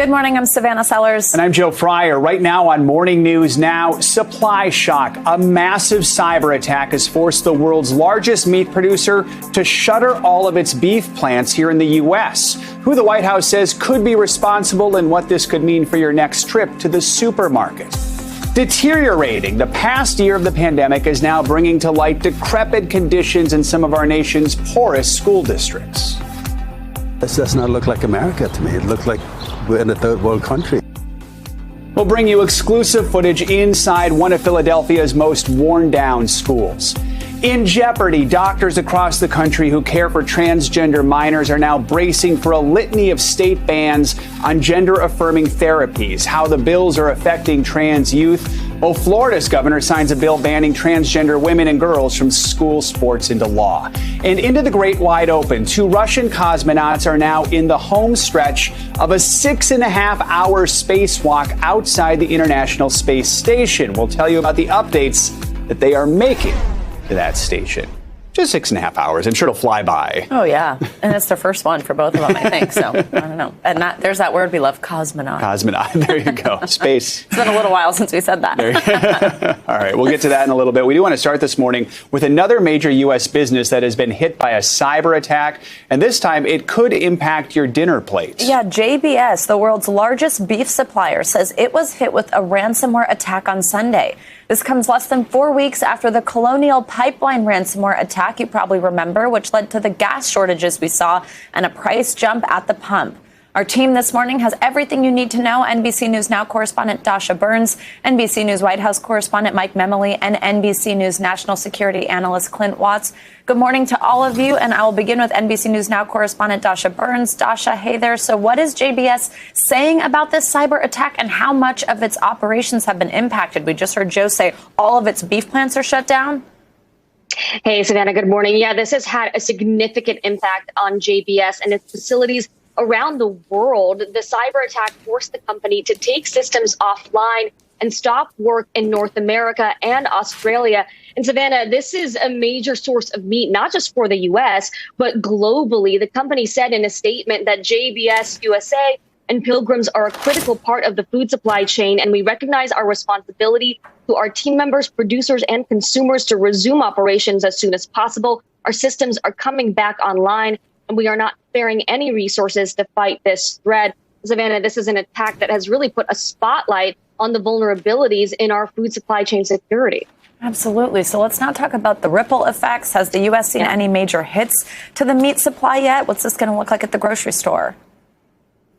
Good morning. I'm Savannah Sellers. And I'm Joe Fryer. Right now on Morning News Now, supply shock. A massive cyber attack has forced the world's largest meat producer to shutter all of its beef plants here in the U.S. Who the White House says could be responsible and what this could mean for your next trip to the supermarket. Deteriorating. The past year of the pandemic is now bringing to light decrepit conditions in some of our nation's poorest school districts. This does not look like America to me. It looks like we're in a third world country. We'll bring you exclusive footage inside one of Philadelphia's most worn down schools. In jeopardy, doctors across the country who care for transgender minors are now bracing for a litany of state bans on gender-affirming therapies. How the bills are affecting trans youth. Well, Florida's governor signs a bill banning transgender women and girls from school sports into law. And into the great wide open, 2 Russian cosmonauts are now in the home stretch of a 6.5-hour spacewalk outside the International Space Station. We'll tell you about the updates that they are making to that station. Just 6.5 hours. I'm sure it'll fly by. Oh, yeah. And it's the first one for both of them, I think. So, I don't know. And there's that word we love, cosmonaut. Cosmonaut. There you go. Space. It's been a little while since we said that. All right. We'll get to that in a little bit. We do want to start this morning with another major U.S. business that has been hit by a cyber attack. And this time, it could impact your dinner plate. Yeah, JBS, the world's largest beef supplier, says it was hit with a ransomware attack on Sunday. This comes less than 4 weeks after the Colonial Pipeline ransomware attack, you probably remember, which led to the gas shortages we saw and a price jump at the pump. Our team this morning has everything you need to know. NBC News Now correspondent Dasha Burns, NBC News White House correspondent Mike Memoly, and NBC News national security analyst Clint Watts. Good morning to all of you, and I will begin with NBC News Now correspondent Dasha Burns. Dasha, hey there. So what is JBS saying about this cyber attack and how much of its operations have been impacted? We just heard Joe say all of its beef plants are shut down. Hey, Savannah, good morning. Yeah, this has had a significant impact on JBS and its facilities around the world. The cyber attack forced the company to take systems offline and stop work in North America and Australia. And Savannah, this is a major source of meat, not just for the U.S., but globally. The company said in a statement that JBS USA and Pilgrims are a critical part of the food supply chain, and we recognize our responsibility to our team members, producers, and consumers to resume operations as soon as possible. Our systems are coming back online, and we are not sparing any resources to fight this threat. Savannah, this is an attack that has really put a spotlight on the vulnerabilities in our food supply chain security. Absolutely. So let's now talk about the ripple effects. Has the U.S. seen any major hits to the meat supply yet? What's this going to look like at the grocery store?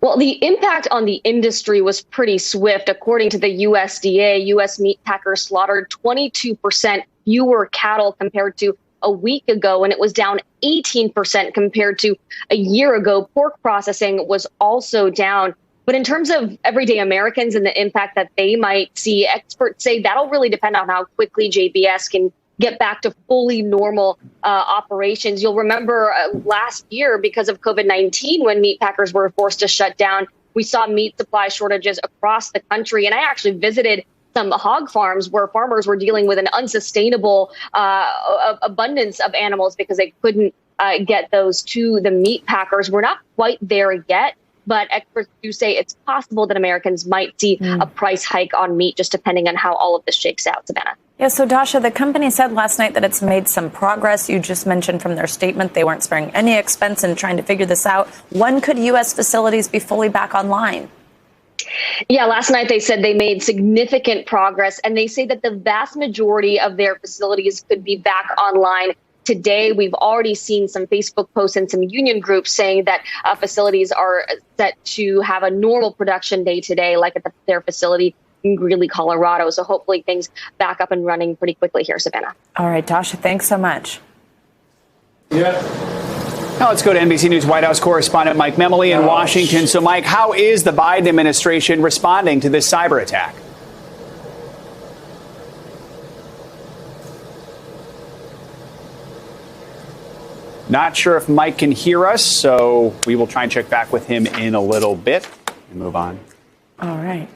Well, the impact on the industry was pretty swift. According to the USDA, U.S. meat packers slaughtered 22% fewer cattle compared to a week ago, and it was down 18% compared to a year ago. Pork processing was also down. But in terms of everyday Americans and the impact that they might see, experts say that'll really depend on how quickly JBS can get back to fully normal operations. You'll remember last year, because of COVID-19, when meat packers were forced to shut down, we saw meat supply shortages across the country. And I actually visited some hog farms where farmers were dealing with an unsustainable abundance of animals because they couldn't get those to the meat packers. We're not quite there yet, but experts do say it's possible that Americans might see a price hike on meat, just depending on how all of this shakes out, Savannah. Yeah, so Dasha, the company said last night that it's made some progress. You just mentioned from their statement they weren't sparing any expense in trying to figure this out. When could U.S. facilities be fully back online? Yeah, last night they said they made significant progress, and they say that the vast majority of their facilities could be back online today. We've already seen some Facebook posts and some union groups saying that facilities are set to have a normal production day today, like at their facility in Greeley, Colorado. So hopefully things back up and running pretty quickly here, Savannah. All right, Dasha, thanks so much. Yeah. Now let's go to NBC News White House correspondent Mike Memoly in Washington. So, Mike, how is the Biden administration responding to this cyber attack? Not sure if Mike can hear us, so we will try and check back with him in a little bit and move on. All right.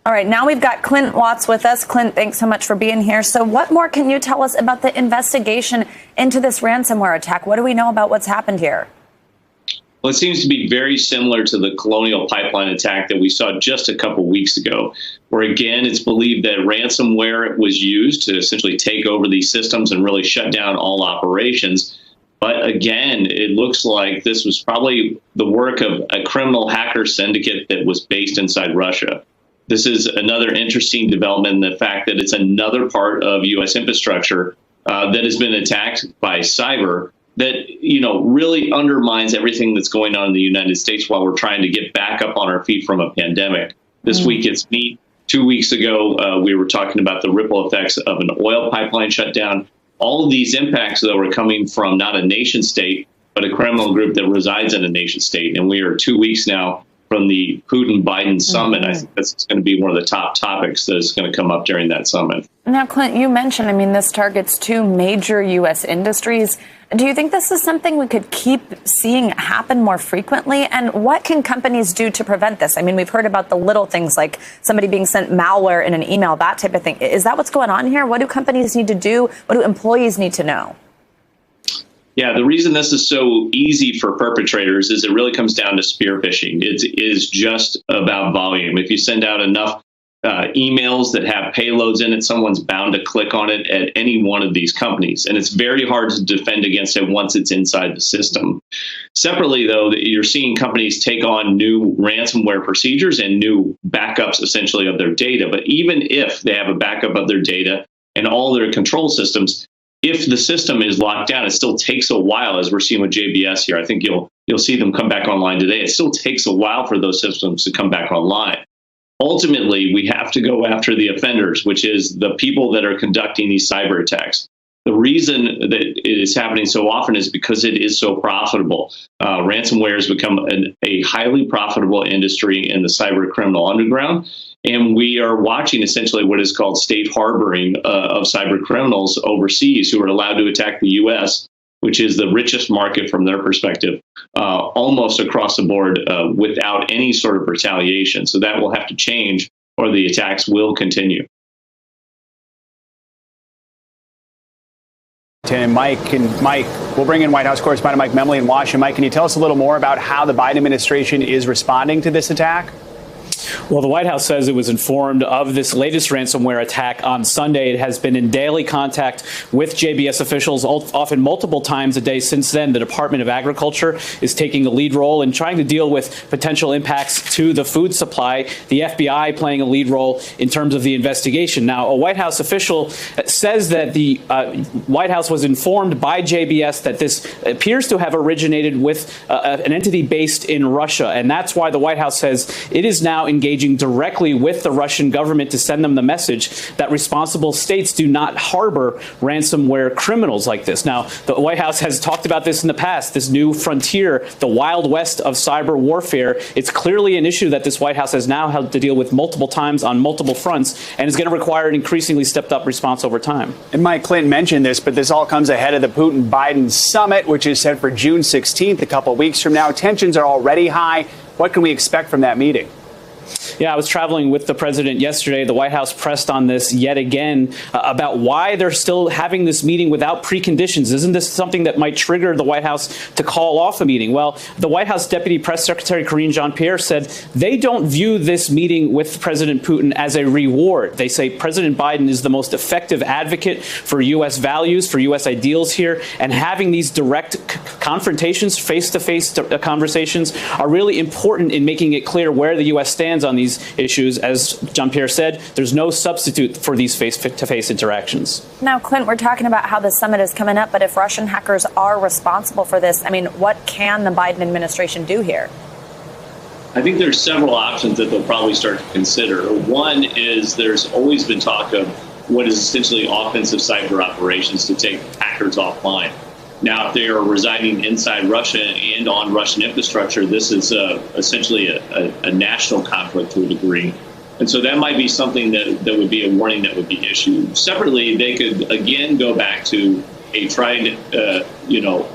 All right, now we've got Clint Watts with us. Clint, thanks so much for being here. So what more can you tell us about the investigation into this ransomware attack? What do we know about what's happened here? Well, it seems to be very similar to the Colonial Pipeline attack that we saw just a couple weeks ago, where, again, it's believed that ransomware was used to essentially take over these systems and really shut down all operations. But again, it looks like this was probably the work of a criminal hacker syndicate that was based inside Russia. This is another interesting development in the fact that it's another part of U.S. infrastructure that has been attacked by cyber that, really undermines everything that's going on in the United States while we're trying to get back up on our feet from a pandemic. This week it's me. 2 weeks ago, we were talking about the ripple effects of an oil pipeline shutdown. All of these impacts, though, are coming from not a nation state, but a criminal group that resides in a nation state. And we are 2 weeks now from the Putin-Biden summit. I think that's going to be one of the top topics that is going to come up during that summit. Now, Clint, you mentioned, this targets two major U.S. industries. Do you think this is something we could keep seeing happen more frequently? And what can companies do to prevent this? We've heard about the little things like somebody being sent malware in an email, that type of thing. Is that what's going on here? What do companies need to do? What do employees need to know? Yeah, the reason this is so easy for perpetrators is it really comes down to spear phishing. It is just about volume. If you send out enough emails that have payloads in it, someone's bound to click on it at any one of these companies. And it's very hard to defend against it once it's inside the system. Separately, though, you're seeing companies take on new ransomware procedures and new backups, essentially, of their data. But even if they have a backup of their data and all their control systems, if the system is locked down, it still takes a while, as we're seeing with JBS here. I think you'll see them come back online today. It still takes a while for those systems to come back online. Ultimately, we have to go after the offenders, which is the people that are conducting these cyber attacks. The reason that it is happening so often is because it is so profitable. Ransomware has become a highly profitable industry in the cyber criminal underground. And we are watching essentially what is called state harboring of cyber criminals overseas who are allowed to attack the U.S., which is the richest market from their perspective, almost across the board without any sort of retaliation. So that will have to change or the attacks will continue. And Mike, we'll bring in White House correspondent Mike Memoly in Washington. Mike, can you tell us a little more about how the Biden administration is responding to this attack? Well, the White House says it was informed of this latest ransomware attack on Sunday. It has been in daily contact with JBS officials, often multiple times a day since then. The Department of Agriculture is taking a lead role in trying to deal with potential impacts to the food supply. The FBI playing a lead role in terms of the investigation. Now, a White House official says that the White House was informed by JBS that this appears to have originated with an entity based in Russia. And that's why the White House says it is now engaging directly with the Russian government to send them the message that responsible states do not harbor ransomware criminals like this. Now, the White House has talked about this in the past, this new frontier, the Wild West of cyber warfare. It's clearly an issue that this White House has now had to deal with multiple times on multiple fronts, and is going to require an increasingly stepped up response over time. And Mike, Clinton mentioned this, but this all comes ahead of the Putin-Biden summit, which is set for June 16th, a couple of weeks from now. Tensions are already high. What can we expect from that meeting? Yeah, I was traveling with the president yesterday. The White House pressed on this yet again about why they're still having this meeting without preconditions. Isn't this something that might trigger the White House to call off a meeting? Well, the White House Deputy Press Secretary Karine Jean-Pierre said they don't view this meeting with President Putin as a reward. They say President Biden is the most effective advocate for U.S. values, for U.S. ideals here, and having these direct confrontations, face-to-face conversations are really important in making it clear where the U.S. stands on these issues. As Jean-Pierre said, there's no substitute for these face-to-face interactions. Now, Clint, we're talking about how the summit is coming up, but if Russian hackers are responsible for this, what can the Biden administration do here? I think there's several options that they'll probably start to consider. One is there's always been talk of what is essentially offensive cyber operations to take hackers offline. Now, if they are residing inside Russia and on Russian infrastructure, this is essentially a national conflict to a degree. And so that might be something that would be a warning that would be issued. Separately, they could, again, go back to a tried,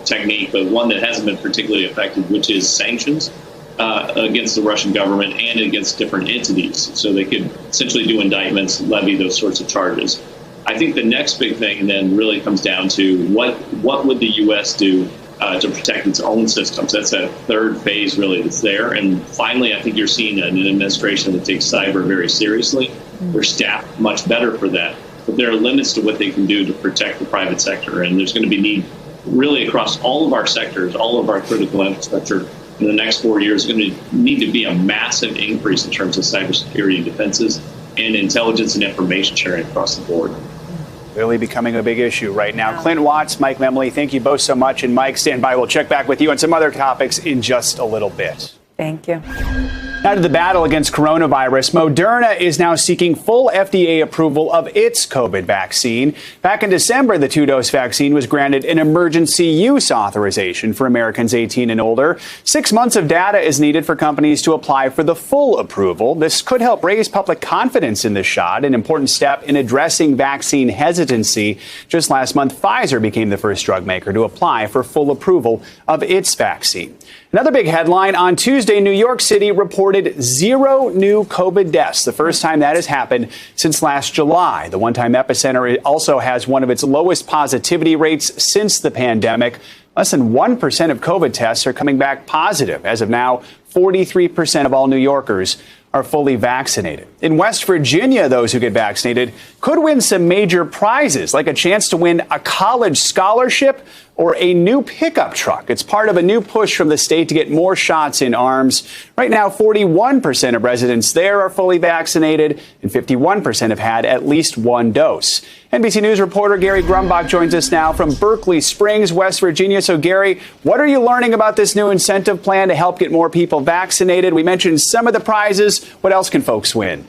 technique, but one that hasn't been particularly effective, which is sanctions against the Russian government and against different entities. So they could essentially do indictments, levy those sorts of charges. I think the next big thing then really comes down to what would the U.S. do to protect its own systems. That's a third phase, really, that's there. And finally, I think you're seeing an administration that takes cyber very seriously. They're staffed much better for that. But there are limits to what they can do to protect the private sector. And there's going to be need really across all of our sectors, all of our critical infrastructure in the next 4 years. Is going to need to be a massive increase in terms of cybersecurity defenses and intelligence and information sharing across the board. Really becoming a big issue right now. Clint Watts, Mike Memoly, thank you both so much. And Mike, stand by. We'll check back with you on some other topics in just a little bit. Thank you. Now to the battle against coronavirus. Moderna is now seeking full FDA approval of its COVID vaccine. Back in December, the two-dose vaccine was granted an emergency use authorization for Americans 18 and older. 6 months of data is needed for companies to apply for the full approval. This could help raise public confidence in the shot, an important step in addressing vaccine hesitancy. Just last month, Pfizer became the first drug maker to apply for full approval of its vaccine. Another big headline on Tuesday, New York City reported 0 new COVID deaths, the first time that has happened since last July. The one-time epicenter also has one of its lowest positivity rates since the pandemic. Less than 1% of COVID tests are coming back positive. As of now, 43% of all New Yorkers are fully vaccinated. In West Virginia, those who get vaccinated could win some major prizes, like a chance to win a college scholarship or a new pickup truck. It's part of a new push from the state to get more shots in arms. Right now, 41% of residents there are fully vaccinated, and 51% have had at least one dose. NBC News reporter Gary Grumbach joins us now from Berkeley Springs, West Virginia. So, Gary, what are you learning about this new incentive plan to help get more people vaccinated? We mentioned some of the prizes. What else can folks win?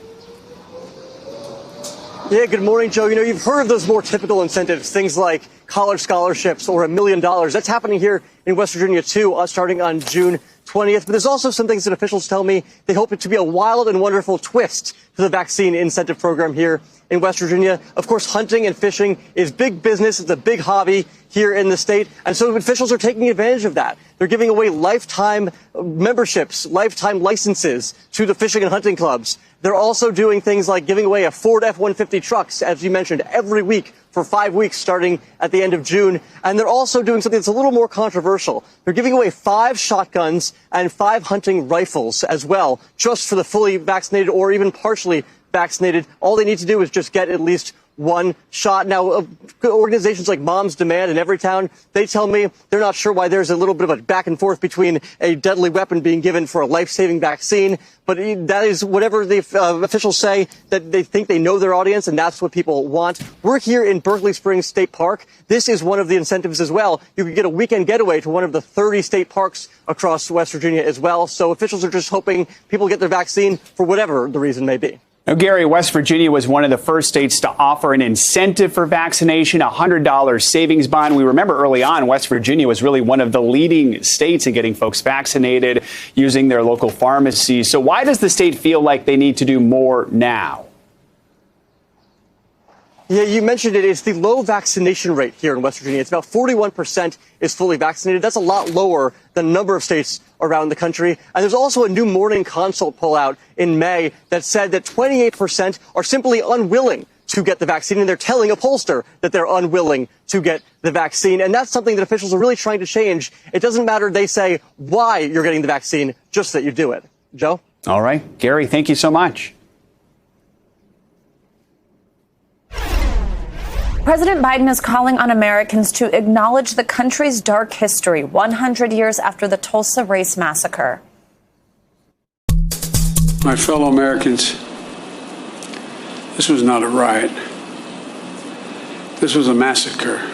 Yeah, good morning, Joe. You know, you've heard of those more typical incentives, things like college scholarships or $1 million. That's happening here in West Virginia, too, starting on June 20th. But there's also some things that officials tell me they hope it to be a wild and wonderful twist to the vaccine incentive program here in West Virginia. Of course, hunting and fishing is big business. It's a big hobby here in the state. And so officials are taking advantage of that. They're giving away lifetime memberships, lifetime licenses to the fishing and hunting clubs. They're also doing things like giving away a Ford F-150 trucks, as you mentioned, every week for 5 weeks starting at the end of June. And they're also doing something that's a little more controversial. They're giving away 5 shotguns and 5 hunting rifles as well, just for the fully vaccinated or even partially vaccinated. All they need to do is just get at least one shot. Now, organizations like Moms Demand in Everytown, they tell me they're not sure why there's a little bit of a back and forth between a deadly weapon being given for a life-saving vaccine. But that is whatever the officials say, that they think they know their audience, and that's what people want. We're here in Berkeley Springs State Park. This is one of the incentives as well. You could get a weekend getaway to one of the 30 state parks across West Virginia as well. So officials are just hoping people get their vaccine for whatever the reason may be. Now, Gary, West Virginia was one of the first states to offer an incentive for vaccination, a $100 savings bond. We remember early on, West Virginia was really one of the leading states in getting folks vaccinated using their local pharmacies. So why does the state feel like they need to do more now? Yeah, you mentioned it. It's the low vaccination rate here in West Virginia. It's about 41% is fully vaccinated. That's a lot lower than a number of states around the country. And there's also a new Morning Consult poll out in May that said that 28% are simply unwilling to get the vaccine. And they're telling a pollster that they're unwilling to get the vaccine. And that's something that officials are really trying to change. It doesn't matter, they say, why you're getting the vaccine, just that you do it. Joe? All right. Gary, thank you so much. President Biden is calling on Americans to acknowledge the country's dark history 100 years after the Tulsa race massacre. My fellow Americans, this was not a riot. This was a massacre.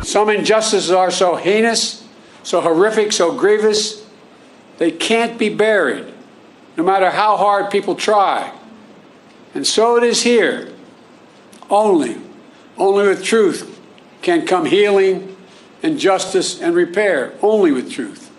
Some injustices are so heinous, so horrific, so grievous, they can't be buried, no matter how hard people try. And so it is here. Only with truth can come healing and justice and repair. Only with truth.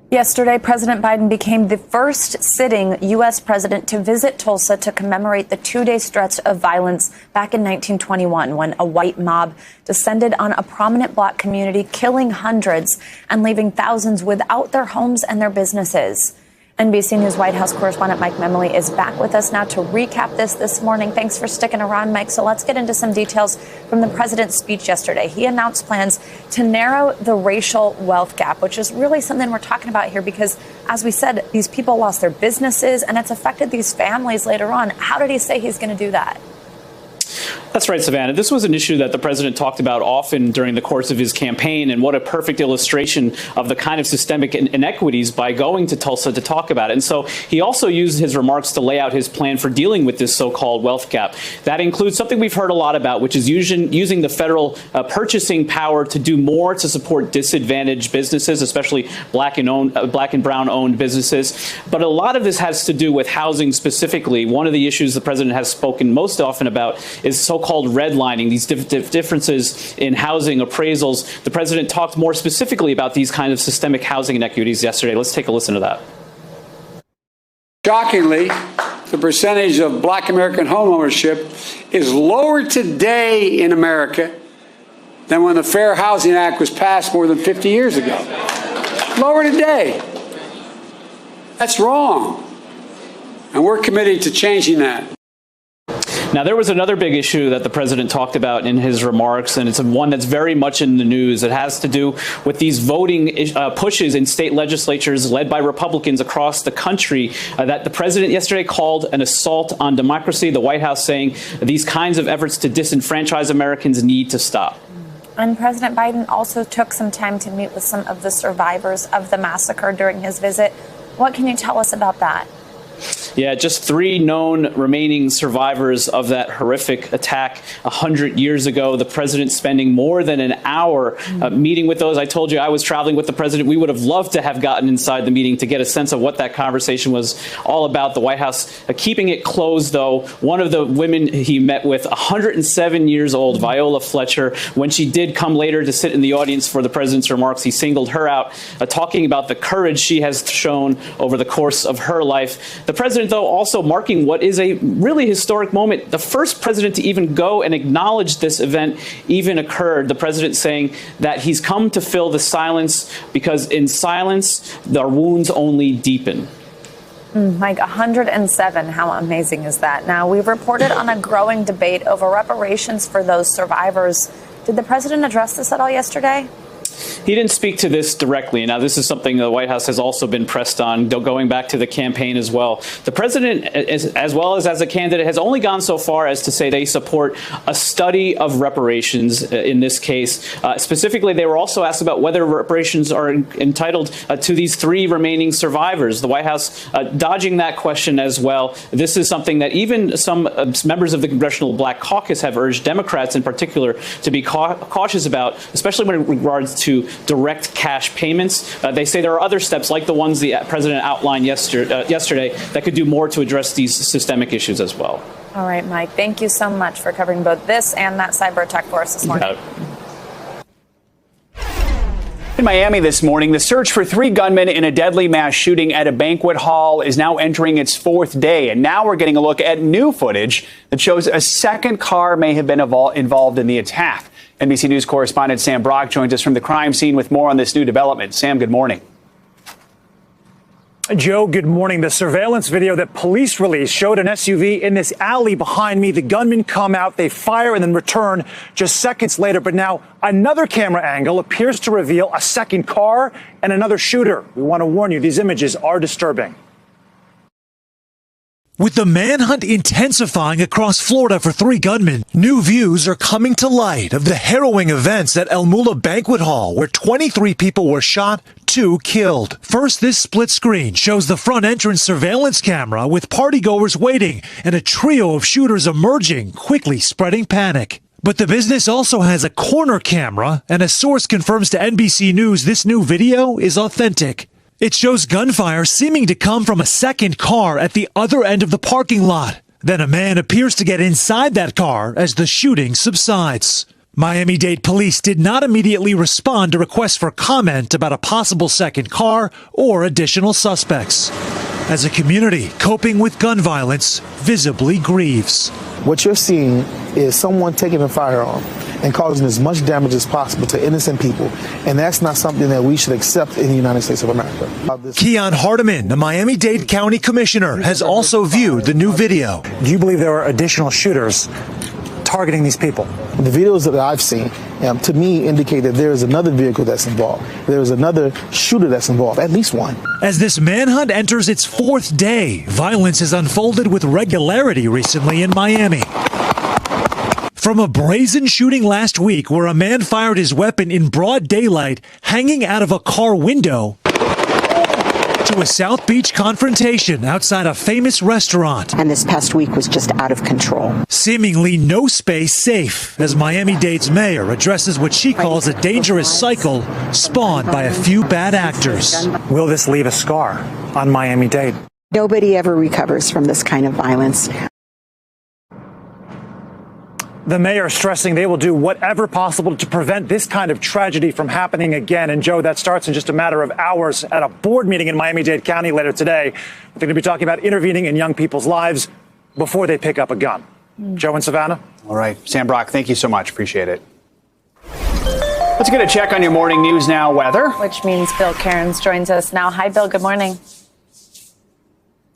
Yesterday, President Biden became the first sitting U.S. president to visit Tulsa to commemorate the 2-day stretch of violence back in 1921 when a white mob descended on a prominent black community, killing hundreds and leaving thousands without their homes and their businesses. NBC News White House correspondent Mike Memoly is back with us now to recap this morning. Thanks for sticking around, Mike. So let's get into some details from the president's speech yesterday. He announced plans to narrow the racial wealth gap, which is really something we're talking about here because, as we said, these people lost their businesses and it's affected these families later on. How did he say he's going to do that? That's right, Savannah. This was an issue that the president talked about often during the course of his campaign, and what a perfect illustration of the kind of systemic inequities by going to Tulsa to talk about it. And so he also used his remarks to lay out his plan for dealing with this so-called wealth gap. That includes something we've heard a lot about, which is using the federal purchasing power to do more to support disadvantaged businesses, especially black and brown owned businesses. But a lot of this has to do with housing specifically. One of the issues the president has spoken most often about is so-called redlining, these differences in housing appraisals. The president talked more specifically about these kinds of systemic housing inequities yesterday. Let's take a listen to that. Shockingly, the percentage of black American homeownership is lower today in America than when the Fair Housing Act was passed more than 50 years ago. Lower today. That's wrong. And we're committed to changing that. Now, there was another big issue that the president talked about in his remarks, and it's one that's very much in the news. It has to do with these voting pushes in state legislatures led by Republicans across the country that the president yesterday called an assault on democracy. The White House saying these kinds of efforts to disenfranchise Americans need to stop. And President Biden also took some time to meet with some of the survivors of the massacre during his visit. What can you tell us about that? Yeah, just 3 known remaining survivors of that horrific attack 100 years ago. The president spending more than an hour meeting with those. I told you I was traveling with the president. We would have loved to have gotten inside the meeting to get a sense of what that conversation was all about. The White House keeping it closed, though. One of the women he met with, 107 years old, Viola Fletcher, when she did come later to sit in the audience for the president's remarks, he singled her out, talking about the courage she has shown over the course of her life. The president, though, also marking what is a really historic moment. The first president to even go and acknowledge this event even occurred. The president saying that he's come to fill the silence because in silence, our wounds only deepen. Mike, 107. How amazing is that? Now, we've reported on a growing debate over reparations for those survivors. Did the president address this at all yesterday? He didn't speak to this directly. Now, this is something the White House has also been pressed on, going back to the campaign as well. The president, as well as a candidate, has only gone so far as to say they support a study of reparations in this case. Specifically, they were also asked about whether reparations are entitled to these 3 remaining survivors. The White House dodging that question as well. This is something that even some members of the Congressional Black Caucus have urged Democrats in particular to be cautious about, especially when it regards to direct cash payments. They say there are other steps like the ones the president outlined yesterday that could do more to address these systemic issues as well. All right, Mike, thank you so much for covering both this and that cyber attack for us this morning. In Miami this morning, the search for 3 gunmen in a deadly mass shooting at a banquet hall is now entering its 4th day. And now we're getting a look at new footage that shows a second car may have been involved in the attack. NBC News correspondent Sam Brock joins us from the crime scene with more on this new development. Sam, good morning. Joe, good morning. The surveillance video that police released showed an SUV in this alley behind me. The gunmen come out, they fire and then return just seconds later. But now another camera angle appears to reveal a second car and another shooter. We want to warn you, these images are disturbing. With the manhunt intensifying across Florida for 3 gunmen, new views are coming to light of the harrowing events at El Mula Banquet Hall, where 23 people were shot, 2 killed. First, this split screen shows the front entrance surveillance camera with partygoers waiting and a trio of shooters emerging, quickly spreading panic. But the business also has a corner camera, and a source confirms to NBC News this new video is authentic. It shows gunfire seeming to come from a second car at the other end of the parking lot. Then a man appears to get inside that car as the shooting subsides. Miami-Dade police did not immediately respond to requests for comment about a possible second car or additional suspects. As a community coping with gun violence visibly grieves. What you're seeing is someone taking a firearm and causing as much damage as possible to innocent people. And that's not something that we should accept in the United States of America. Keon Hardiman, the Miami-Dade County Commissioner, has also viewed the new video. Do you believe there are additional shooters targeting these people? The videos that I've seen, to me, indicate that there is another vehicle that's involved. There is another shooter that's involved, at least one. As this manhunt enters its fourth day, violence has unfolded with regularity recently in Miami. From a brazen shooting last week where a man fired his weapon in broad daylight, hanging out of a car window, to a South Beach confrontation outside a famous restaurant. And this past week was just out of control. Seemingly no space safe as Miami-Dade's mayor addresses what she calls a dangerous cycle spawned by a few bad actors. Will this leave a scar on Miami-Dade? Nobody ever recovers from this kind of violence. The mayor stressing they will do whatever possible to prevent this kind of tragedy from happening again. And Joe, that starts in just a matter of hours at a board meeting in Miami-Dade County later today. We're going to be talking about intervening in young people's lives before they pick up a gun. Joe and Savannah. All right. Sam Brock, thank you so much. Appreciate it. Let's get a check on your morning news now weather. Which means Bill Cairns joins us now. Hi, Bill. Good morning.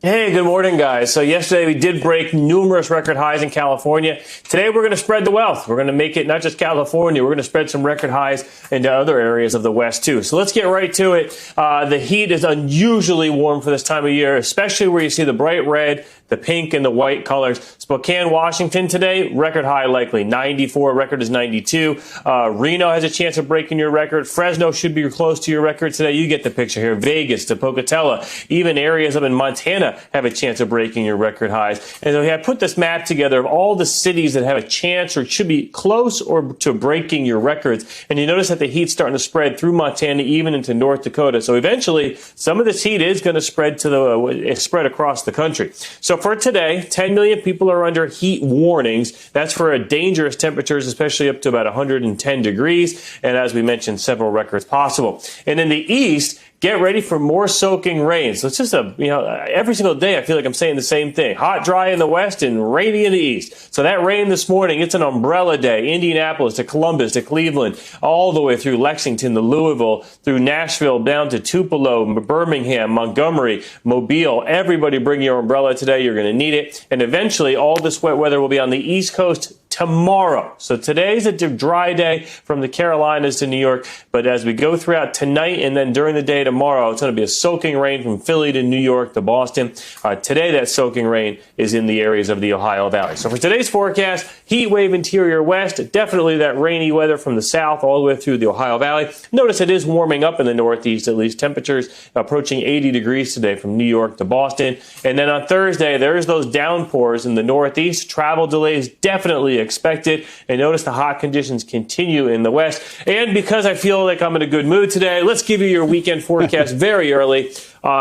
Hey, good morning, guys. So yesterday we did break numerous record highs in California. Today we're going to spread the wealth. We're going to make it not just California. We're going to spread some record highs into other areas of the West, too. So let's get right to it. The heat is unusually warm for this time of year, especially where you see the bright red, the pink, and the white colors. Spokane, Washington today, record high likely. 94, record is 92. Reno has a chance of breaking your record. Fresno should be close to your record today. You get the picture here. Vegas to Pocatello. Even areas up in Montana have a chance of breaking your record highs. And so I put this map together of all the cities that have a chance or should be close or to breaking your records. And you notice that the heat's starting to spread through Montana, even into North Dakota. So eventually, some of this heat is going to spread spread across the country. So for today, 10 million people are under heat warnings. That's for dangerous temperatures, especially up to about 110 degrees. And as we mentioned, several records possible. And in the east, get ready for more soaking rain. So it's just every single day I feel like I'm saying the same thing. Hot, dry in the west and rainy in the east. So that rain this morning, it's an umbrella day. Indianapolis to Columbus to Cleveland, all the way through Lexington to Louisville, through Nashville, down to Tupelo, Birmingham, Montgomery, Mobile. Everybody bring your umbrella today. You're going to need it. And eventually all this wet weather will be on the East Coast tomorrow. So today's a dry day from the Carolinas to New York. But as we go throughout tonight and then during the day tomorrow, it's going to be a soaking rain from Philly to New York to Boston. Today, that soaking rain is in the areas of the Ohio Valley. So for today's forecast, heat wave interior west, definitely that rainy weather from the south all the way through the Ohio Valley. Notice it is warming up in the northeast, at least temperatures approaching 80 degrees today from New York to Boston. And then on Thursday, there's those downpours in the northeast. Travel delays definitely expected. And notice the hot conditions continue in the west. And because I feel like I'm in a good mood today, let's give you your weekend forecast very early.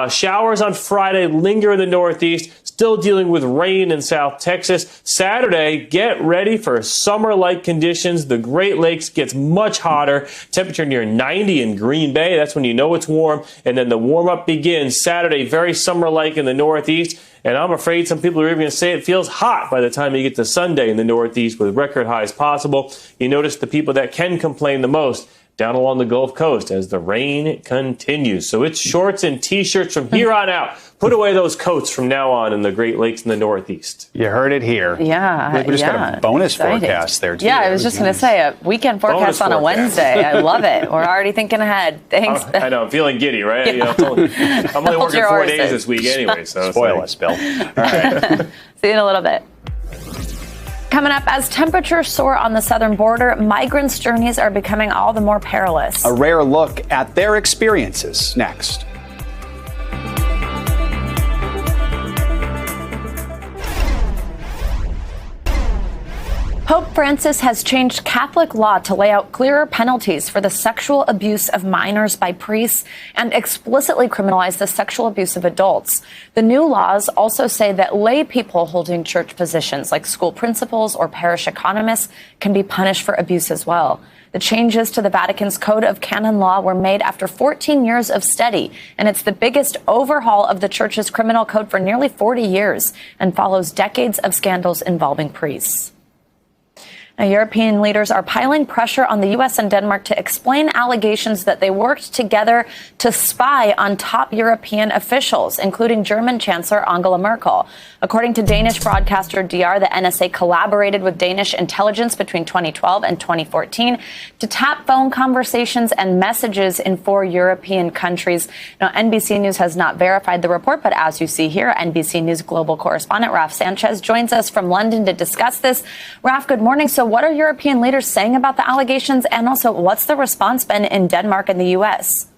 Showers on Friday linger in the northeast, still dealing with rain in South Texas. Saturday, get ready for summer-like conditions. The Great Lakes gets much hotter. Temperature near 90 in Green Bay. That's when you know it's warm. And then the warm-up begins Saturday, very summer-like in the northeast. And I'm afraid some people are even going to say it feels hot by the time you get to Sunday in the northeast with record highs possible. You notice the people that can complain the most down along the Gulf Coast as the rain continues. So it's shorts and T-shirts from here on out. Put away those coats from now on in the Great Lakes in the Northeast. You heard it here. Yeah. We just got a bonus forecast there, too. Yeah, I was just going to say a weekend forecast on a Wednesday. I love it. We're already thinking ahead. Thanks. I know. I'm feeling giddy, right? Yeah. I'm only working 4 days this week anyway. So spoil us, Bill. All right. See you in a little bit. Coming up, as temperatures soar on the southern border, migrants' journeys are becoming all the more perilous. A rare look at their experiences next. Pope Francis has changed Catholic law to lay out clearer penalties for the sexual abuse of minors by priests and explicitly criminalize the sexual abuse of adults. The new laws also say that lay people holding church positions like school principals or parish economists can be punished for abuse as well. The changes to the Vatican's Code of Canon Law were made after 14 years of study, and it's the biggest overhaul of the church's criminal code for nearly 40 years and follows decades of scandals involving priests. Now, European leaders are piling pressure on the U.S. and Denmark to explain allegations that they worked together to spy on top European officials, including German Chancellor Angela Merkel. According to Danish broadcaster DR, the NSA collaborated with Danish intelligence between 2012 and 2014 to tap phone conversations and messages in 4 European countries. Now, NBC News has not verified the report, but as you see here, NBC News global correspondent Raf Sanchez joins us from London to discuss this. Raf, good morning. So what are European leaders saying about the allegations? And also, what's the response been in Denmark and the U.S.?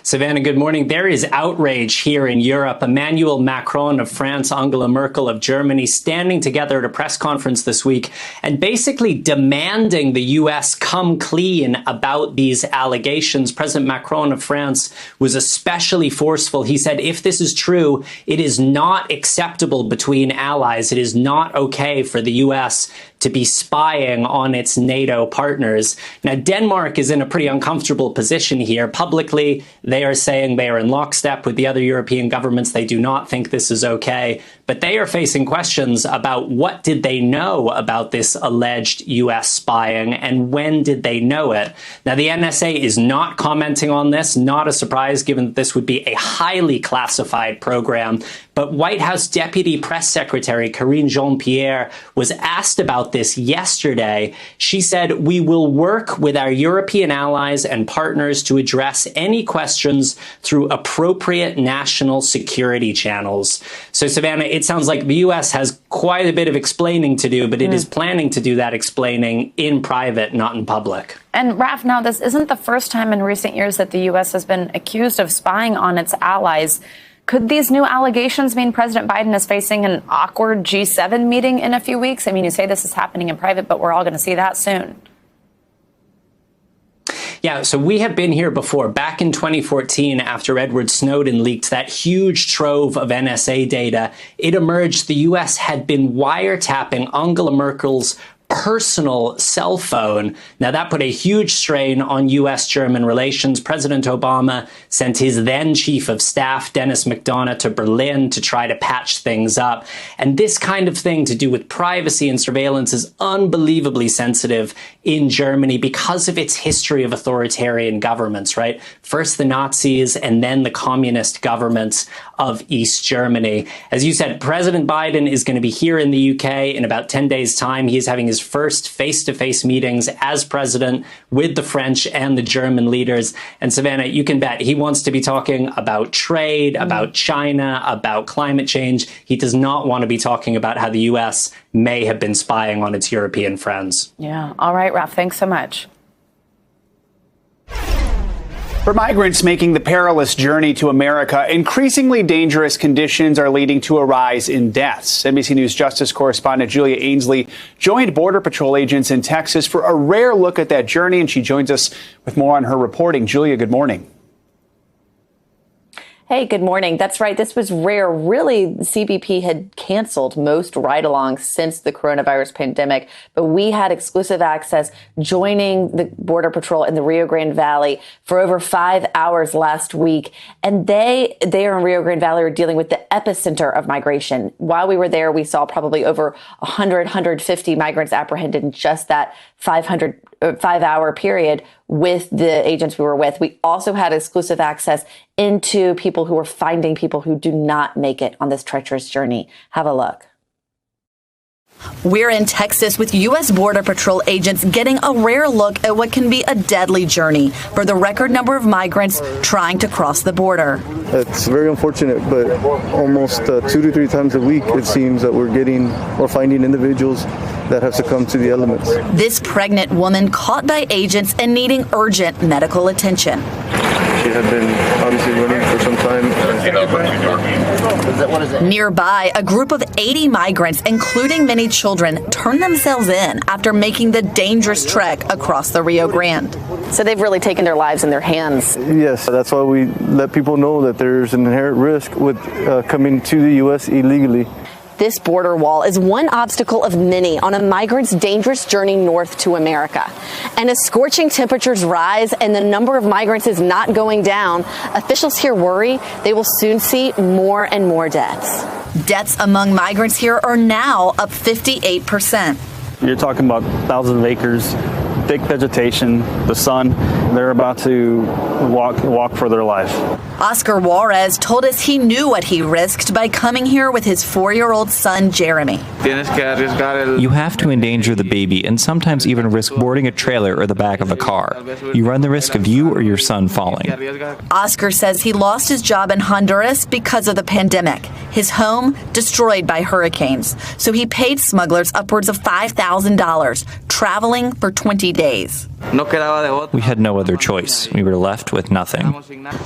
Savannah, good morning. There is outrage here in Europe. Emmanuel Macron of France, Angela Merkel of Germany standing together at a press conference this week and basically demanding the U.S. come clean about these allegations. President Macron of France was especially forceful. He said, if this is true, it is not acceptable between allies. It is not okay for the U.S. to be spying on its NATO partners. Now, Denmark is in a pretty uncomfortable position here. Publicly, they are saying they are in lockstep with the other European governments. They do not think this is okay. But they are facing questions about what did they know about this alleged U.S. spying and when did they know it? Now, the NSA is not commenting on this, not a surprise given that this would be a highly classified program. But White House Deputy Press Secretary Karine Jean-Pierre was asked about this yesterday. She said, we will work with our European allies and partners to address any questions through appropriate national security channels. So, Savannah, it sounds like the U.S. has quite a bit of explaining to do, but it is planning to do that explaining in private, not in public. And Raf, now this isn't the first time in recent years that the U.S. has been accused of spying on its allies. Could these new allegations mean President Biden is facing an awkward G7 meeting in a few weeks? I mean, you say this is happening in private, but we're all going to see that soon. Yeah, so we have been here before. Back in 2014, after Edward Snowden leaked that huge trove of NSA data, it emerged the U.S. had been wiretapping Angela Merkel's personal cell phone. Now, that put a huge strain on U.S.-German relations. President Obama sent his then chief of staff, Dennis McDonough, to Berlin to try to patch things up. And this kind of thing to do with privacy and surveillance is unbelievably sensitive in Germany because of its history of authoritarian governments, right? First the Nazis and then the communist governments of East Germany. As you said, President Biden is going to be here in the UK in about 10 days' time. He is having his first face-to-face meetings as president with the French and the German leaders. And Savannah, you can bet he wants to be talking about trade, about China, about climate change. He does not want to be talking about how the U.S. may have been spying on its European friends. Yeah. All right, Raf, thanks so much. For migrants making the perilous journey to America, increasingly dangerous conditions are leading to a rise in deaths. NBC News Justice correspondent Julia Ainsley joined Border Patrol agents in Texas for a rare look at that journey, and she joins us with more on her reporting. Julia, good morning. Hey, good morning. That's right. This was rare. Really, CBP had canceled most ride-alongs since the coronavirus pandemic, but we had exclusive access joining the Border Patrol in the Rio Grande Valley for over 5 hours last week. And they in Rio Grande Valley are dealing with the epicenter of migration. While we were there, we saw probably over 150 migrants apprehended in just that 5-hour period with the agents we were with. We also had exclusive access into people who were finding people who do not make it on this treacherous journey. Have a look. We're in Texas with U.S. Border Patrol agents getting a rare look at what can be a deadly journey for the record number of migrants trying to cross the border. It's very unfortunate, but almost 2 to 3 times a week it seems that we're finding individuals that have succumbed to the elements. This pregnant woman caught by agents and needing urgent medical attention. She had been obviously running for some time. Nearby, a group of 80 migrants, including many children, turned themselves in after making the dangerous trek across the Rio Grande. So they've really taken their lives in their hands. Yes, that's why we let people know that there's an inherent risk with coming to the U.S. illegally. This border wall is one obstacle of many on a migrant's dangerous journey north to America. And as scorching temperatures rise and the number of migrants is not going down, officials here worry they will soon see more and more deaths. Deaths among migrants here are now up 58%. You're talking about thousands of acres, thick vegetation, the sun. They're about to walk for their life. Oscar Juarez told us he knew what he risked by coming here with his 4-year-old son, Jeremy. You have to endanger the baby and sometimes even risk boarding a trailer or the back of a car. You run the risk of you or your son falling. Oscar says he lost his job in Honduras because of the pandemic. His home destroyed by hurricanes. So he paid smugglers upwards of $5,000, traveling for 20 days. We had no other choice. We were left with nothing.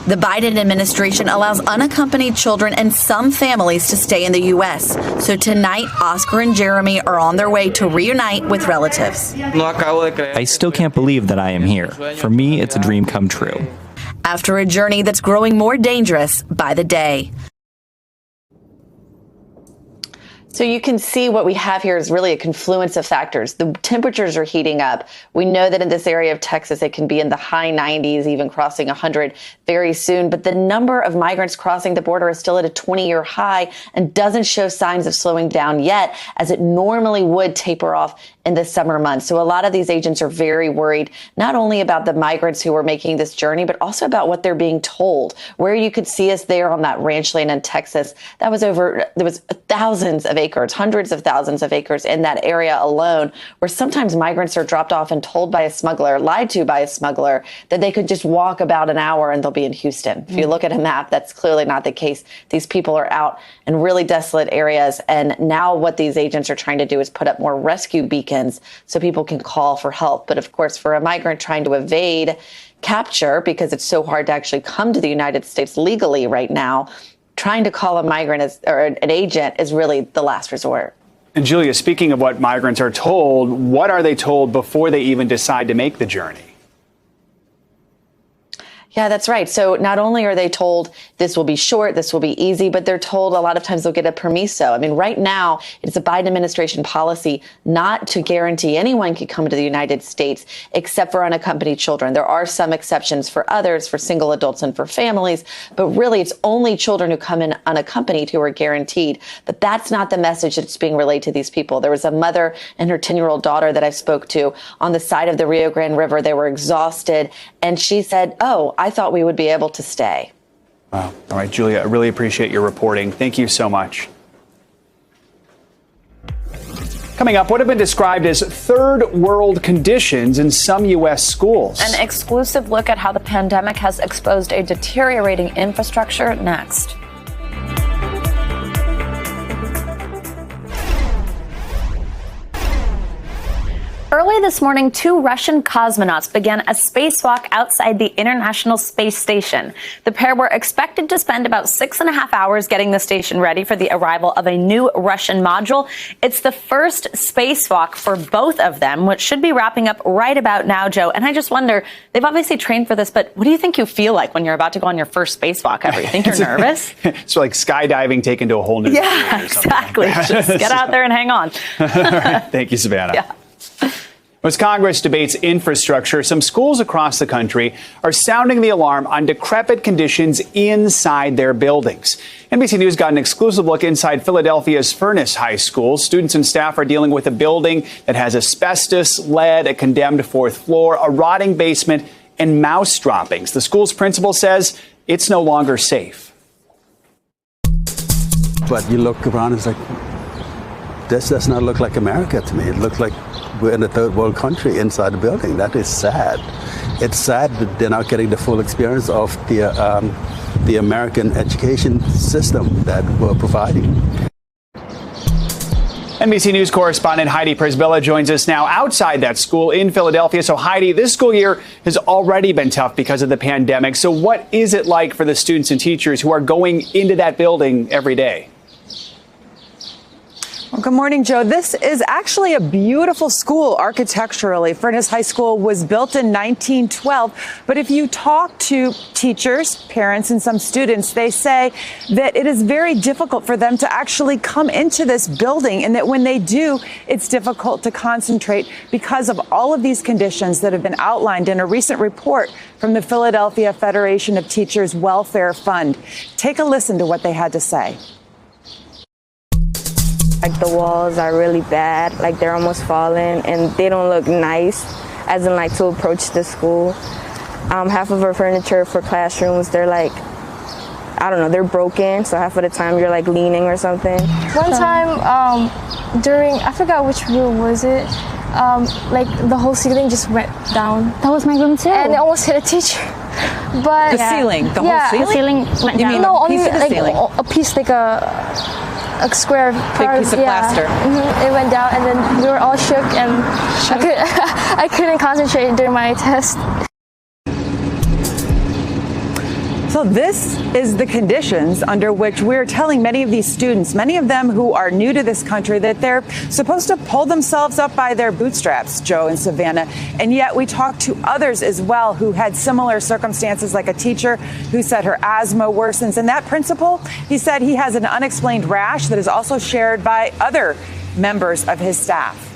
The Biden administration allows unaccompanied children and some families to stay in the U.S. So tonight, Oscar and Jeremy are on their way to reunite with relatives. I still can't believe that I am here. For me, it's a dream come true. After a journey that's growing more dangerous by the day. So you can see what we have here is really a confluence of factors. The temperatures are heating up. We know that in this area of Texas, it can be in the high 90s, even crossing 100 very soon. But the number of migrants crossing the border is still at a 20-year high and doesn't show signs of slowing down yet, as it normally would taper off in the summer months. So a lot of these agents are very worried, not only about the migrants who are making this journey, but also about what they're being told. Where you could see us there on that ranch land in Texas, there was thousands of acres, hundreds of thousands of acres in that area alone, where sometimes migrants are dropped off and told by a smuggler, lied to by a smuggler, that they could just walk about an hour and they'll be in Houston. If you look at a map, that's clearly not the case. These people are out in really desolate areas. And now what these agents are trying to do is put up more rescue beacons so people can call for help. But of course, for a migrant trying to evade capture, because it's so hard to actually come to the United States legally right now, trying to call a migrant or an agent is really the last resort. And Julia, speaking of what migrants are told, what are they told before they even decide to make the journey? Yeah, that's right. So not only are they told this will be short, this will be easy, but they're told a lot of times they'll get a permiso. I mean, right now, it's a Biden administration policy not to guarantee anyone can come to the United States except for unaccompanied children. There are some exceptions for others, for single adults and for families, but really it's only children who come in unaccompanied who are guaranteed. But that's not the message that's being relayed to these people. There was a mother and her 10-year-old daughter that I spoke to on the side of the Rio Grande River. They were exhausted, and she said, "Oh, I thought we would be able to stay." Wow. All right, Julia, I really appreciate your reporting. Thank you so much. Coming up, what have been described as third world conditions in some U.S. schools. An exclusive look at how the pandemic has exposed a deteriorating infrastructure next. Early this morning, 2 Russian cosmonauts began a spacewalk outside the International Space Station. The pair were expected to spend about 6.5 hours getting the station ready for the arrival of a new Russian module. It's the first spacewalk for both of them, which should be wrapping up right about now, Joe. And I just wonder, they've obviously trained for this, but what do you think you feel like when you're about to go on your first spacewalk ever? You think you're nervous? It's like skydiving taken to a whole new Yeah, exactly. Like just get out there and hang on. Thank you, Savannah. Yeah. As Congress debates infrastructure, some schools across the country are sounding the alarm on decrepit conditions inside their buildings. NBC News got an exclusive look inside Philadelphia's Furnace High School. Students and staff are dealing with a building that has asbestos, lead, a condemned 4th floor, a rotting basement, and mouse droppings. The school's principal says it's no longer safe. But you look around, it's like, this does not look like America to me. It looks like we're in a third world country inside the building. That is sad. It's sad that they're not getting the full experience of the American education system that we're providing. NBC News correspondent Heidi Prisbilla joins us now outside that school in Philadelphia. So Heidi, this school year has already been tough because of the pandemic. So what is it like for the students and teachers who are going into that building every day? Well, good morning, Joe. This is actually a beautiful school architecturally. Furness High School was built in 1912. But if you talk to teachers, parents, and some students, they say that it is very difficult for them to actually come into this building, and that when they do, it's difficult to concentrate because of all of these conditions that have been outlined in a recent report from the Philadelphia Federation of Teachers Welfare Fund. Take a listen to what they had to say. Like the walls are really bad, like they're almost falling, and they don't look nice, as in like to approach the school. Half of our furniture for classrooms, they're like, I don't know, they're broken, so half of the time you're like leaning or something. One time during, I forgot which room was it, like the whole ceiling just went down. That was my room too. And it almost hit a teacher. But the ceiling, the whole ceiling? The ceiling went you down. mean no, a piece only of the like ceiling? a piece, like a square part, big piece of plaster. It went down, and then we were all shook, and I couldn't concentrate during my test. So this is the conditions under which we're telling many of these students, many of them who are new to this country, that they're supposed to pull themselves up by their bootstraps, Joe and Savannah. And yet we talked to others as well who had similar circumstances, like a teacher who said her asthma worsens. And that principal, he said he has an unexplained rash that is also shared by other members of his staff.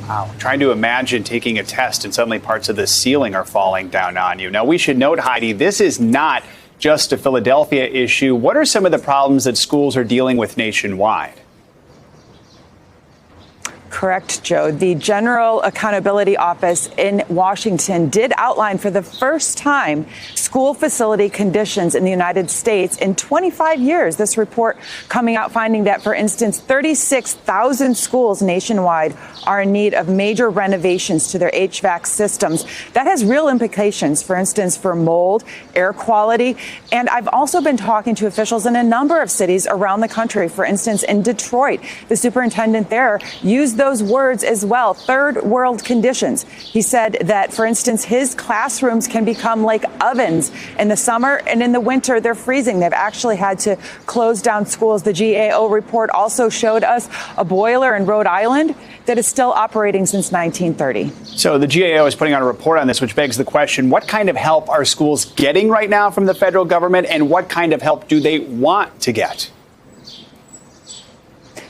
Wow, trying to imagine taking a test and suddenly parts of the ceiling are falling down on you. Now, we should note, Heidi, this is not just a Philadelphia issue. What are some of the problems that schools are dealing with nationwide? Correct, Joe. The General Accountability Office in Washington did outline for the first time school facility conditions in the United States in 25 years. This report coming out finding that, for instance, 36,000 schools nationwide are in need of major renovations to their HVAC systems. That has real implications, for instance, for mold, air quality. And I've also been talking to officials in a number of cities around the country. For instance, in Detroit, the superintendent there used those words as well, third world conditions. He said that, for instance, his classrooms can become like ovens in the summer, and in the winter they're freezing. They've actually had to close down schools. The GAO report also showed us a boiler in Rhode Island that is still operating since 1930. So the GAO is putting out a report on this, which begs the question, what kind of help are schools getting right now from the federal government, and what kind of help do they want to get?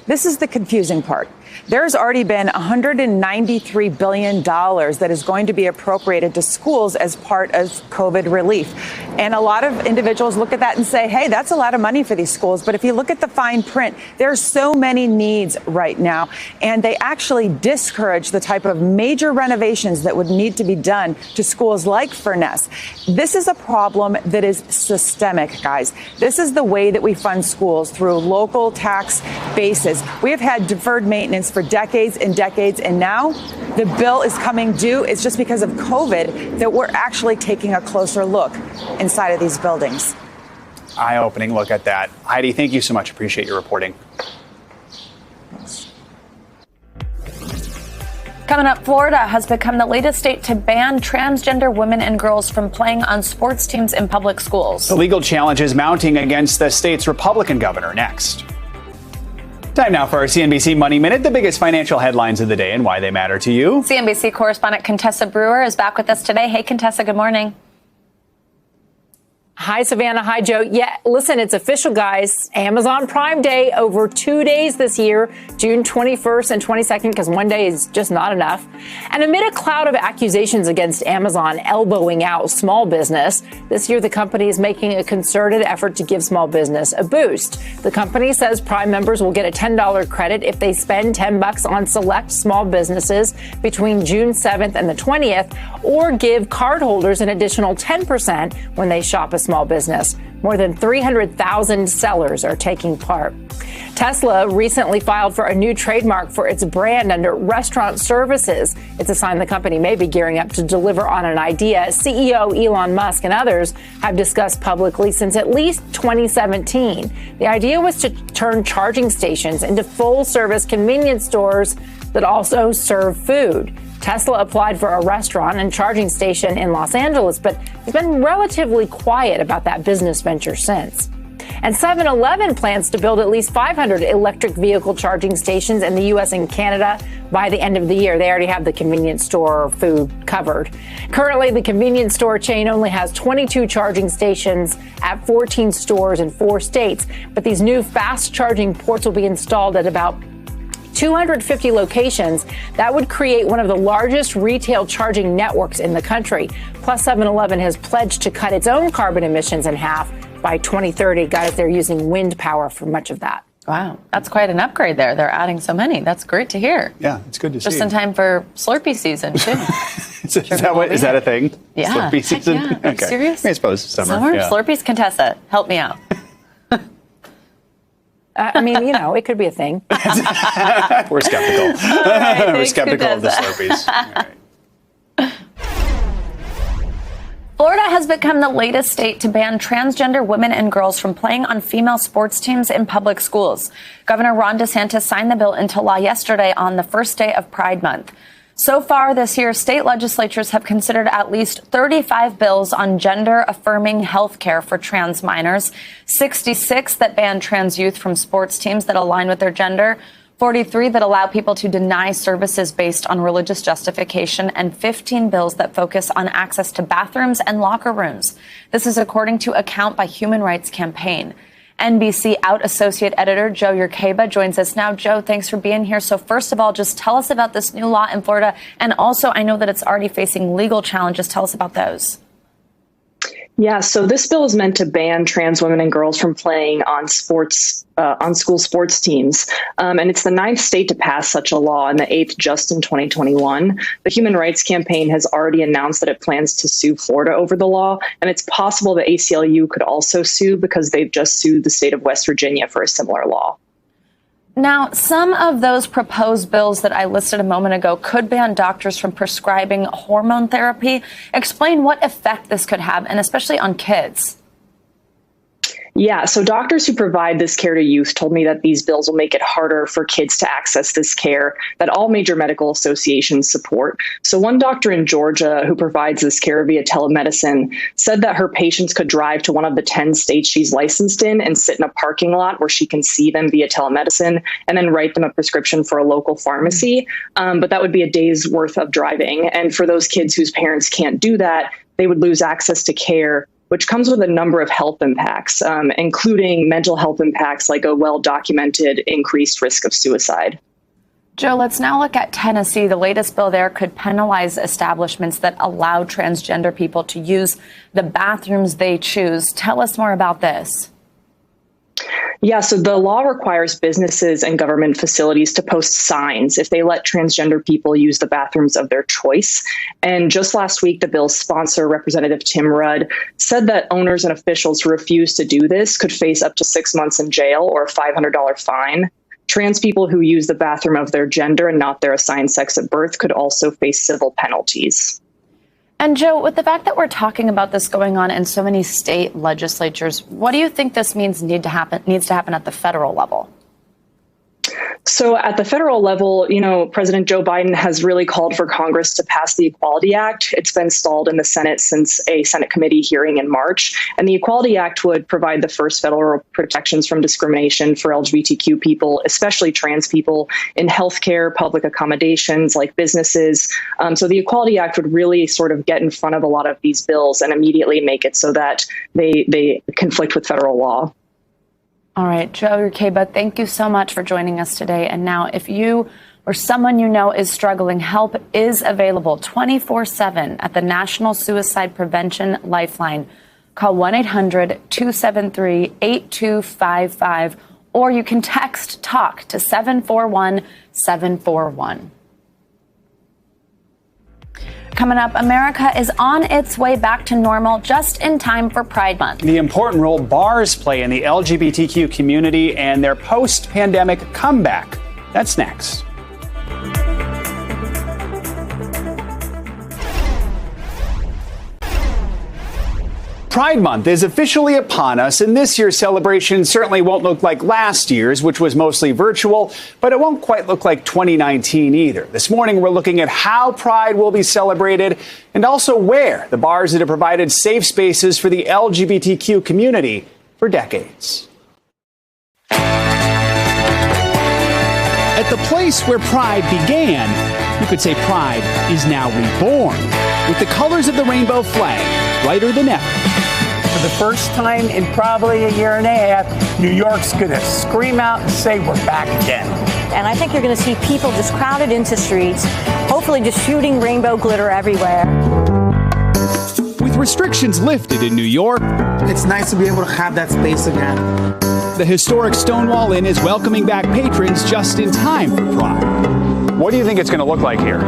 This is the confusing part. There's already been $193 billion that is going to be appropriated to schools as part of COVID relief. And a lot of individuals look at that and say, hey, that's a lot of money for these schools. But if you look at the fine print, there are so many needs right now. And they actually discourage the type of major renovations that would need to be done to schools like Furness. This is a problem that is systemic, guys. This is the way that we fund schools, through local tax bases. We have had deferred maintenance for decades and decades, and now the bill is coming due. It's just because of COVID that we're actually taking a closer look inside of these buildings. Eye-opening look at that. Heidi, thank you so much. Appreciate your reporting. Coming up, Florida has become the latest state to ban transgender women and girls from playing on sports teams in public schools. The legal challenge is mounting against the state's Republican governor. Next. Time now for our CNBC Money Minute, the biggest financial headlines of the day and why they matter to you. CNBC correspondent Contessa Brewer is back with us today. Hey, Contessa, good morning. Hi, Savannah. Hi, Joe. Yeah, listen, it's official, guys. Amazon Prime Day over 2 days this year, June 21st and 22nd, because one day is just not enough. And amid a cloud of accusations against Amazon elbowing out small business, this year the company is making a concerted effort to give small business a boost. The company says Prime members will get a $10 credit if they spend $10 on select small businesses between June 7th and the 20th, or give cardholders an additional 10% when they shop a small business. More than 300,000 sellers are taking part. Tesla recently filed for a new trademark for its brand under restaurant services. It's a sign the company may be gearing up to deliver on an idea CEO Elon Musk and others have discussed publicly since at least 2017. The idea was to turn charging stations into full-service convenience stores that also serve food. Tesla applied for a restaurant and charging station in Los Angeles, but has been relatively quiet about that business venture since. And 7-Eleven plans to build at least 500 electric vehicle charging stations in the U.S. and Canada by the end of the year. They already have the convenience store food covered. Currently, the convenience store chain only has 22 charging stations at 14 stores in 4 states. But these new fast charging ports will be installed at about 250 locations. That would create one of the largest retail charging networks in the country. Plus, 7-Eleven has pledged to cut its own carbon emissions in half by 2030. Guys, they're using wind power for much of that. Wow, that's quite an upgrade there. They're adding so many. That's great to hear. Yeah, it's good to see. Just in time for Slurpee season, too. Is that a thing? Yeah. Slurpee season? Yeah. Are you serious? I suppose summer. Yeah. Slurpees, Contessa, help me out. I mean, it could be a thing. We're skeptical. Right, We're skeptical of the Slurpees. All right. Florida has become the latest state to ban transgender women and girls from playing on female sports teams in public schools. Governor Ron DeSantis signed the bill into law yesterday on the first day of Pride Month. So far this year, state legislatures have considered at least 35 bills on gender-affirming health care for trans minors, 66 that ban trans youth from sports teams that align with their gender, 43 that allow people to deny services based on religious justification, and 15 bills that focus on access to bathrooms and locker rooms. This is according to a count by Human Rights Campaign. NBC Out Associate Editor Joe Yerkeba joins us now. Joe, thanks for being here. So first of all, just tell us about this new law in Florida. And also, I know that it's already facing legal challenges. Tell us about those. Yeah, so this bill is meant to ban trans women and girls from playing on school sports teams. And it's the 9th state to pass such a law and the 8th just in 2021. The Human Rights Campaign has already announced that it plans to sue Florida over the law. And it's possible the ACLU could also sue because they've just sued the state of West Virginia for a similar law. Now, some of those proposed bills that I listed a moment ago could ban doctors from prescribing hormone therapy. Explain what effect this could have, and especially on kids. Yeah, so doctors who provide this care to youth told me that these bills will make it harder for kids to access this care that all major medical associations support. So one doctor in Georgia who provides this care via telemedicine said that her patients could drive to one of the 10 states she's licensed in and sit in a parking lot where she can see them via telemedicine and then write them a prescription for a local pharmacy. But that would be a day's worth of driving. And for those kids whose parents can't do that, they would lose access to care, which comes with a number of health impacts, including mental health impacts like a well-documented increased risk of suicide. Joe, let's now look at Tennessee. The latest bill there could penalize establishments that allow transgender people to use the bathrooms they choose. Tell us more about this. Yeah, so the law requires businesses and government facilities to post signs if they let transgender people use the bathrooms of their choice. And just last week, the bill's sponsor, Representative Tim Rudd, said that owners and officials who refuse to do this could face up to 6 months in jail or a $500 fine. Trans people who use the bathroom of their gender and not their assigned sex at birth could also face civil penalties. And Joe, with the fact that we're talking about this going on in so many state legislatures, what do you think this means needs to happen at the federal level? So at the federal level, President Joe Biden has really called for Congress to pass the Equality Act. It's been stalled in the Senate since a Senate committee hearing in March. And the Equality Act would provide the first federal protections from discrimination for LGBTQ people, especially trans people, in healthcare, public accommodations like businesses. So the Equality Act would really sort of get in front of a lot of these bills and immediately make it so that they conflict with federal law. All right, Joe Yerkeba, thank you so much for joining us today. And now, if you or someone you know is struggling, help is available 24/7 at the National Suicide Prevention Lifeline. Call 1-800-273-8255, or you can text TALK to 741-741. Coming up, America is on its way back to normal just in time for Pride Month. The important role bars play in the LGBTQ community and their post-pandemic comeback. That's next. Pride Month is officially upon us, and this year's celebration certainly won't look like last year's, which was mostly virtual, but it won't quite look like 2019 either. This morning, we're looking at how Pride will be celebrated and also where the bars that have provided safe spaces for the LGBTQ community for decades. At the place where Pride began, you could say Pride is now reborn, with the colors of the rainbow flag brighter than ever. For the first time in probably a year and a half, New York's going to scream out and say we're back again. And I think you're going to see people just crowded into streets, hopefully just shooting rainbow glitter everywhere. With restrictions lifted in New York, it's nice to be able to have that space again. The historic Stonewall Inn is welcoming back patrons just in time for Pride. What do you think it's going to look like here?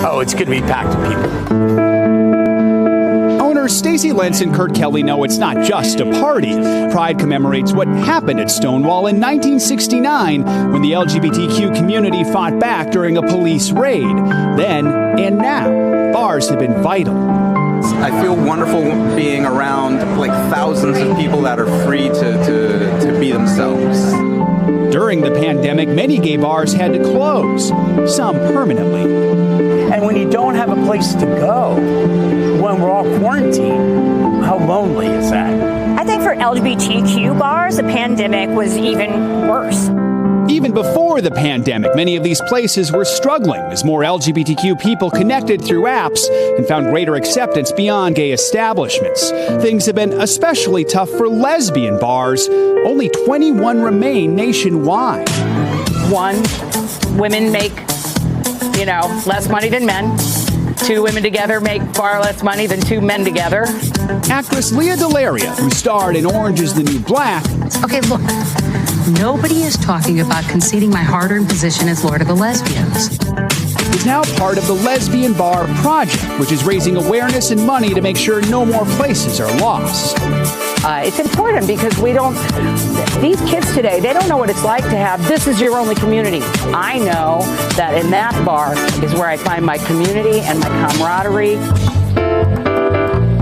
Oh, it's going to be packed with people. Owners Stacy Lentz and Kurt Kelly know it's not just a party. Pride commemorates what happened at Stonewall in 1969 when the LGBTQ community fought back during a police raid. Then and now, bars have been vital. I feel wonderful being around like thousands of people that are free to be themselves. During the pandemic, many gay bars had to close, some permanently. And when you don't have a place to go, when we're all quarantined, how lonely is that? I think for LGBTQ bars, the pandemic was even worse. Even before the pandemic, many of these places were struggling as more LGBTQ people connected through apps and found greater acceptance beyond gay establishments. Things have been especially tough for lesbian bars. Only 21 remain nationwide. One, women make, less money than men. Two women together make far less money than two men together. Actress Leah Delaria, who starred in Orange is the New Black. Okay, look. Nobody is talking about conceding my hard-earned position as Lord of the Lesbians. Is now part of the Lesbian Bar Project, which is raising awareness and money to make sure no more places are lost. It's important because these kids today, they don't know what it's like to have, this is your only community. I know that in that bar is where I find my community and my camaraderie.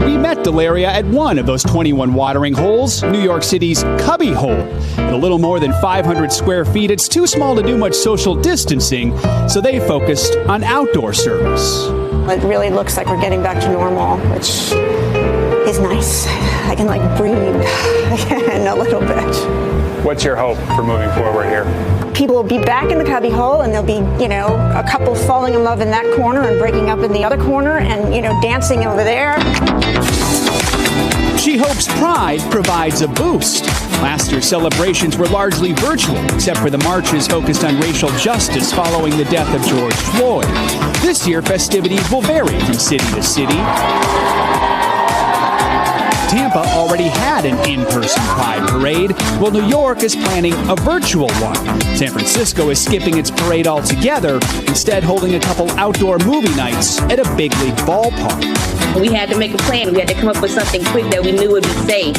We met Delaria at one of those 21 watering holes, New York City's Cubby Hole. At a little more than 500 square feet, it's too small to do much social distancing, so they focused on outdoor service. It really looks like we're getting back to normal, which is nice. I can breathe again a little bit. What's your hope for moving forward here? People will be back in the cubby hole and there'll be, a couple falling in love in that corner and breaking up in the other corner and, dancing over there. She hopes Pride provides a boost. Last year's celebrations were largely virtual, except for the marches focused on racial justice following the death of George Floyd. This year, festivities will vary from city to city. Tampa already had an in-person Pride parade, while New York is planning a virtual one. San Francisco is skipping its parade altogether, instead holding a couple outdoor movie nights at a big league ballpark. We had to make a plan. We had to come up with something quick that we knew would be safe.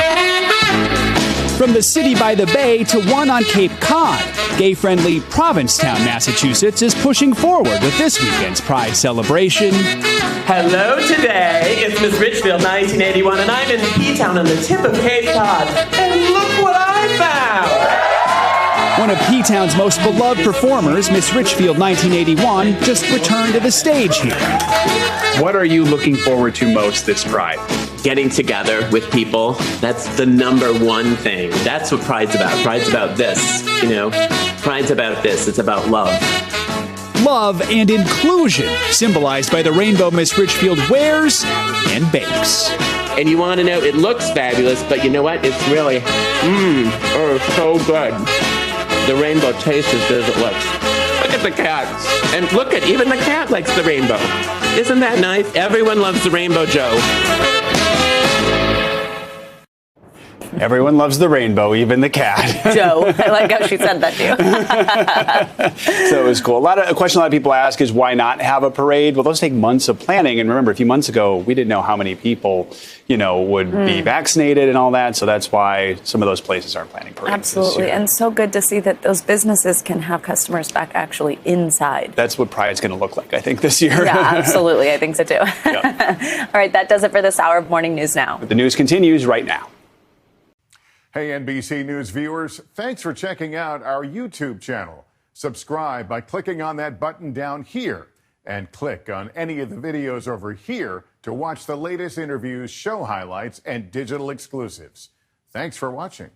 From the city by the bay to one on Cape Cod, gay-friendly Provincetown, Massachusetts is pushing forward with this weekend's Pride celebration. Hello today, it's Miss Richfield 1981 and I'm in P-Town on the tip of Cape Cod. And look what I found! One of P-Town's most beloved performers, Miss Richfield 1981, just returned to the stage here. What are you looking forward to most this Pride? Getting together with people, that's the number one thing. That's what Pride's about. Pride's about this, Pride's about this. It's about love. Love and inclusion, symbolized by the rainbow Miss Richfield wears and bakes. And you want to know, it looks fabulous, but you know what? It's really, so good. The rainbow tastes as good as it looks. Look at the cats. And look at, even the cat likes the rainbow. Isn't that nice? Everyone loves the rainbow, Joe. Everyone loves the rainbow, even the cat. Joe. I like how she said that too. So it was cool. A question a lot of people ask is why not have a parade? Well, those take months of planning. And remember, a few months ago, we didn't know how many people, would be vaccinated and all that. So that's why some of those places aren't planning parades. Absolutely. And so good to see that those businesses can have customers back actually inside. That's what Pride's going to look like, I think, this year. Yeah, absolutely. I think so too. Yep. All right. That does it for this hour of Morning News Now. But the news continues right now. Hey, NBC News viewers, thanks for checking out our YouTube channel. Subscribe by clicking on that button down here and click on any of the videos over here to watch the latest interviews, show highlights, and digital exclusives. Thanks for watching.